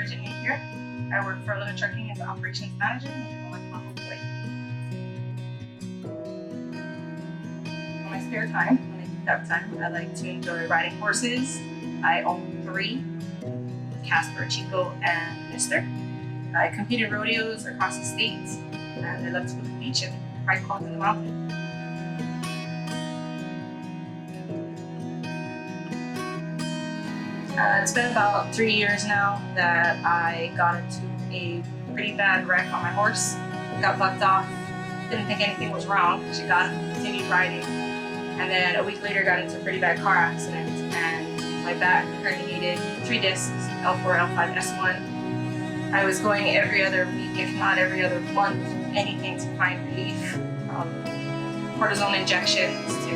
Virginia here. I work for Little Trucking as an operations manager and I'm a employee. In my spare time, when I do have time, I like to enjoy riding horses. I own 3, Casper, Chico, and Mister. I compete in rodeos across the states, and I love to go to the beach and ride quads in the mountains. It's been about 3 years now that I got into a pretty bad wreck on my horse. Got bucked off, didn't think anything was wrong. She got up and continued riding. And then a week later got into a pretty bad car accident and my back herniated, 3 discs, L4, L5, S1. I was going every other week, if not every other month, anything to find relief. Cortisone injections to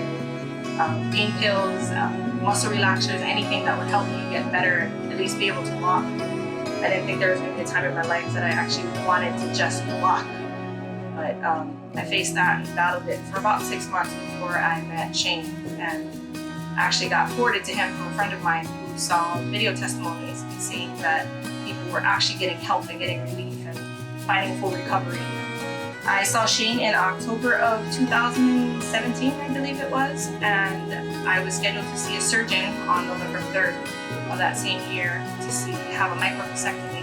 pain pills, muscle relaxers, anything that would help me get better and at least be able to walk. I didn't think there was going to be a time in my life that I actually wanted to just walk. But I faced that and battled it for about 6 months before I met Shane. And I actually got forwarded to him from a friend of mine who saw video testimonies and seeing that people were actually getting help and getting relief and finding full recovery. I saw Shane in October of 2017, I believe it was, and I was scheduled to see a surgeon on November 3rd of that same year to have a microvasectomy.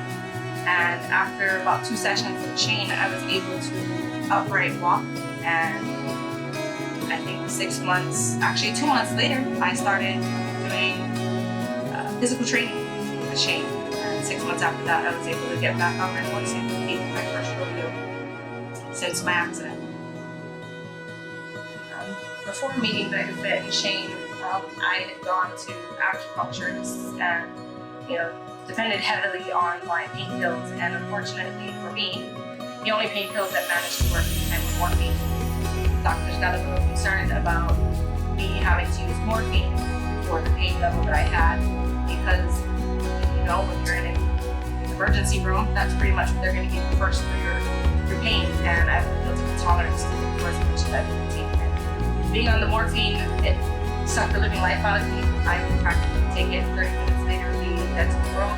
And after about 2 sessions with Shane, I was able to upright walk, and I think 6 months, actually 2 months later, I started doing physical training with Shane. And 6 months after that, I was able to get back on my horse and compete in my first rodeo since my accident. Before meeting Vegafit and Shane, I had gone to acupuncturists and, depended heavily on my pain pills. And unfortunately for me, the only pain pills that managed to work at the time were morphine. Doctors got a little concerned about me having to use morphine for the pain level that I had because, when you're in an emergency room, that's pretty much what they're going to give you first for your pain, and I built up a tolerance to it for as much as I could take. Being on the morphine, it sucked the living life out of me. I would practically take it 30 minutes later, be dead to the world.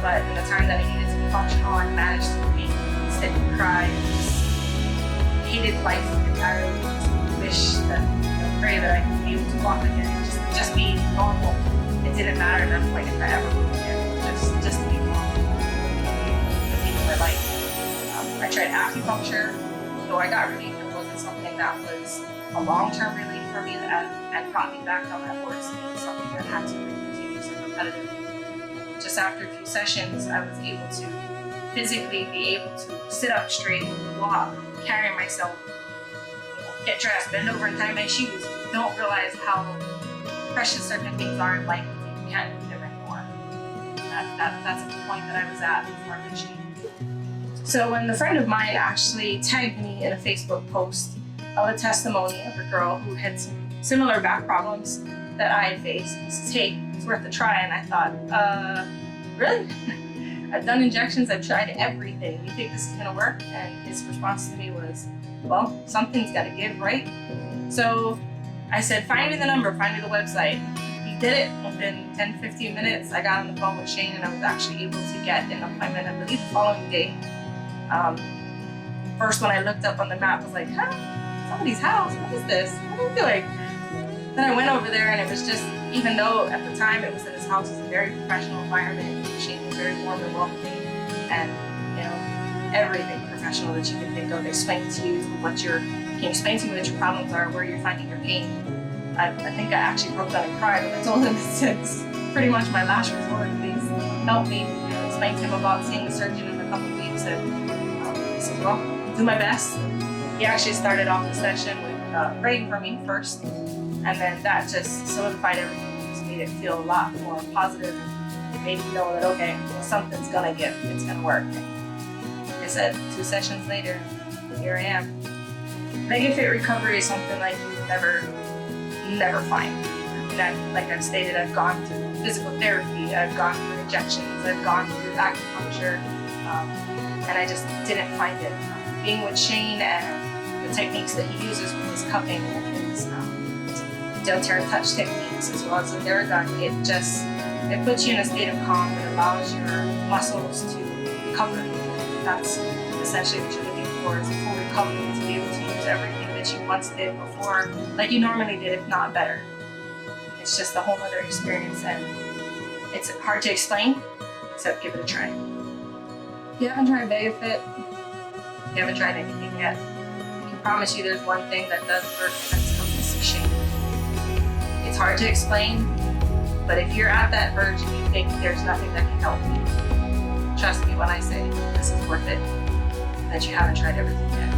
But in the time that I needed to be functional, I managed to be sit and cry and just hated life entirely. Just wish that, pray that I could be able to walk again, just be normal. It didn't matter at that point if I ever moved again, just to be normal, compete for life. I tried acupuncture, though I got relief. It wasn't something that was a long-term relief for me and brought me back on that horse. It was something that had to be continuous and repetitive. Just after a few sessions, I was able to physically be able to sit up straight, walk, carry myself, get dressed, bend over and tie my shoes. You don't realize how precious certain things are in life until you can't do them anymore. That's the point that I was at before I met Shane. So when a friend of mine actually tagged me in a Facebook post of a testimony of a girl who had some similar back problems that I had faced, he says, hey, it's worth a try. And I thought, really? I've done injections, I've tried everything. You think this is gonna work? And his response to me was, well, something's gotta give, right? So I said, find me the number, find me the website. He did it within 10, 15 minutes. I got on the phone with Shane and I was actually able to get an appointment, I believe the following day. First, when I looked up on the map, I was like, somebody's house, what is this? What are you doing? Then I went over there and it was just, even though at the time it was in his house, it was a very professional environment. Shane was very warm and welcoming and, everything professional that you can think of, explain to you can you explain to me what your problems are, where you're finding your pain. I think I actually broke down and cried when I told him it's pretty much my last resort, please help me. Explain to him about seeing a surgeon in a couple of weeks and he said, well, do my best. He actually started off the session with praying for me first, and then that just solidified everything. It just made it feel a lot more positive and made me know that, okay, well, something's gonna give, it's gonna work. And like I said, 2 sessions later, here I am. Vegafit recovery is something like you never find. And like I've stated, I've gone through physical therapy, I've gone through injections, I've gone through acupuncture, and I just didn't find it. Being with Shane and the techniques that he uses with his cupping and his doTERRA touch techniques, as well as the Theragun, it just It puts you in a state of calm that allows your muscles to recover. That's essentially what you're looking for, is a full recovery to be able to use everything that you once did before, like you normally did, if not better. It's just a whole other experience, and it's hard to explain, except give it a try. If you haven't tried VegaFit, you haven't tried anything yet. I can promise you there's one thing that does work, and that's Cohesive Shake. It's hard to explain, but if you're at that verge and you think there's nothing that can help you, trust me when I say this is worth it, that you haven't tried everything yet.